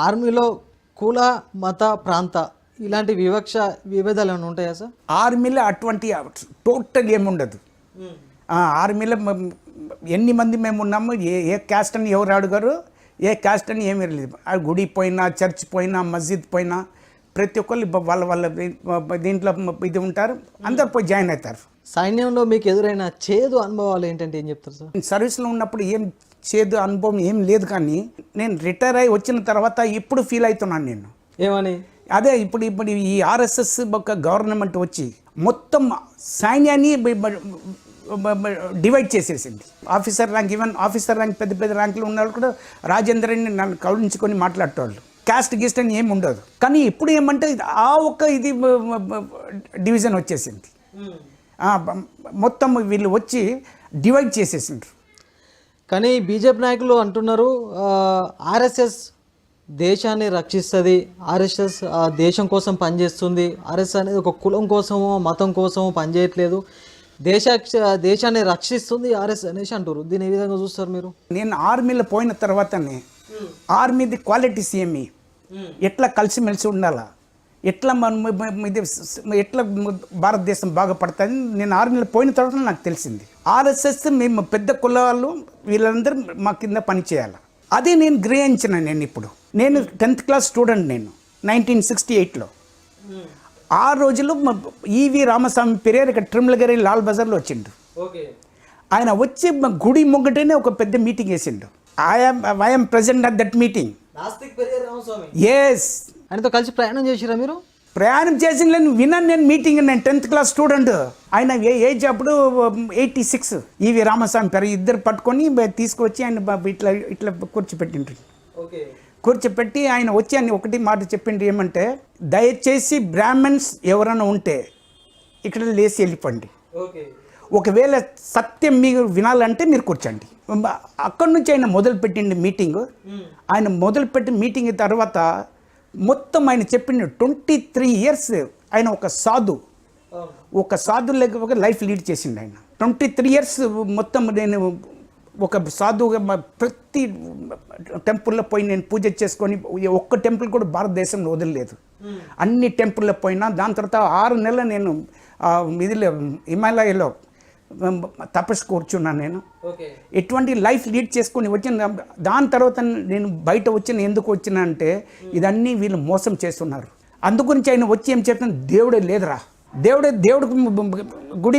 ఆర్మీలో కుల మత ప్రాంత ఇలాంటి విభేదాలు ఏమైనా ఉంటాయా సార్? ఆర్మీలో అటువంటి టోటల్ ఏముండదు. ఆర్మీలో ఎన్ని మంది మేము ఉన్నాము, ఏ క్యాస్ట్ అని ఎవరు అడుగారు, ఏ క్యాస్ట్ అని ఏమీ లేదు. ఆ గుడి పోయినా, చర్చ్ పోయినా, మస్జిద్ పోయినా ప్రతి ఒక్కళ్ళు వాళ్ళ దీంట్లో ఇది ఉంటారు, అందరు పోయి జాయిన్ అవుతారు. సైన్యంలో మీకు ఎదురైన చేదు అనుభవాలు ఏంటంటే ఏం చెప్తారు సార్? సర్వీస్లో ఉన్నప్పుడు ఏం చేదు అనుభవం ఏం లేదు, కానీ నేను రిటైర్ అయ్యి వచ్చిన తర్వాత ఇప్పుడు ఫీల్ అవుతున్నాను నేను. ఏమని? అదే ఇప్పుడు ఈ ఆర్ఎస్ఎస్ ఒక గవర్నమెంట్ వచ్చి మొత్తం సైన్యాన్ని డివైడ్ చేసేసింది. Officer rank, even officer rank పెద్ద పెద్ద ర్యాంకులు ఉన్న వాళ్ళు కూడా రాజేంద్రని నన్ను కౌలించుకొని మాట్లాడేవాళ్ళు. క్యాస్ట్ గీస్ట్ అని ఏమి ఉండదు. కానీ ఇప్పుడు ఏమంటే ఇది డివిజన్ వచ్చేసింది. మొత్తం వీళ్ళు వచ్చి డివైడ్ చేసేసిండ్రు. కానీ బీజేపీ నాయకులు అంటున్నారు ఆర్ఎస్ఎస్ దేశాన్ని రక్షిస్తుంది, ఆర్ఎస్ఎస్ దేశం కోసం పనిచేస్తుంది, ఆర్ఎస్ఎస్ అనేది ఒక కులం కోసమో మతం కోసమో పనిచేయట్లేదు, దేశాన్ని రక్షిస్తుంది ఆర్ఎస్ఎస్ అనేసి అంటారు. దీన్ని ఏ విధంగా చూస్తారు మీరు? నేను ఆర్మీలో పోయిన తర్వాతనే ఆర్మీది క్వాలిటీస్ ఏమి, ఎట్లా కలిసిమెలిసి ఉండాలా, ఎట్లా ఎట్లా భారతదేశం బాగుపడుతుంది నేను ఆర్మీలో పోయిన తర్వాత నాకు తెలిసింది. ఆర్ఎస్ఎస్ మేము పెద్ద కులాలు వీళ్ళందరూ మా కింద పనిచేయాలి. అది నేను గ్రహించిన. నేను 10th క్లాస్ స్టూడెంట్. నేను 1968లో ఆ రోజుల్లో ఈవి రామస్వామి పెరియర్ ఇక్కడ ట్రిమ్లగిరి లాల్ బజార్లో వచ్చిండు. ఆయన వచ్చి గుడి ముంగటనే ఒక పెద్ద మీటింగ్ వేసిండు. I'm present at that meeting. Yes, ఆయనతో కలిసి ప్రయాణం చేసిరా మీరు? ప్రయాణం చేసిన విన్నాను నేను మీటింగ్. నేను 10th క్లాస్ స్టూడెంట్. ఆయన ఏజ్ అప్పుడు 86. ఈవి రామస్వామి పేరు ఇద్దరు పట్టుకొని తీసుకొచ్చి ఆయన ఇట్లా ఇట్లా కూర్చోపెట్టిండ్రు. కూర్చోపెట్టి ఆయన వచ్చి అని ఒకటి మాట చెప్పిండ్రు, ఏమంటే దయచేసి బ్రాహ్మణ్స్ ఎవరైనా ఉంటే ఇక్కడ లేచి వెళ్ళిపోండి, ఒకవేళ సత్యం మీరు వినాలంటే మీరు కూర్చోండి. అక్కడి నుంచి ఆయన మొదలుపెట్టిండి మీటింగ్. ఆయన మొదలుపెట్టి మీటింగ్ తర్వాత మొత్తం ఆయన చెప్పిండు 23 ఇయర్స్ ఆయన ఒక సాధు లేక లైఫ్ లీడ్ చేసిండు. ఆయన 23 ఇయర్స్ మొత్తం నేను ఒక సాధువుగా ప్రతి టెంపుల్లో పోయి నేను పూజ చేసుకొని ఒక్క టెంపుల్ కూడా భారతదేశంలో వదిలేదు. అన్ని టెంపుల్లో పోయినా. దాని తర్వాత 6 నెలలు నేను ఇదిలో హిమాలయలో తపస్సు కూర్చున్నాను. నేను ఎటువంటి లైఫ్ లీడ్ చేసుకొని వచ్చిన. దాని తర్వాత నేను బయట ఎందుకు వచ్చినా అంటే ఇదన్నీ వీళ్ళు మోసం చేస్తున్నారు. అందుగురించి ఆయన వచ్చి ఏం చెప్తాను, దేవుడే లేదురా, దేవుడు గుడి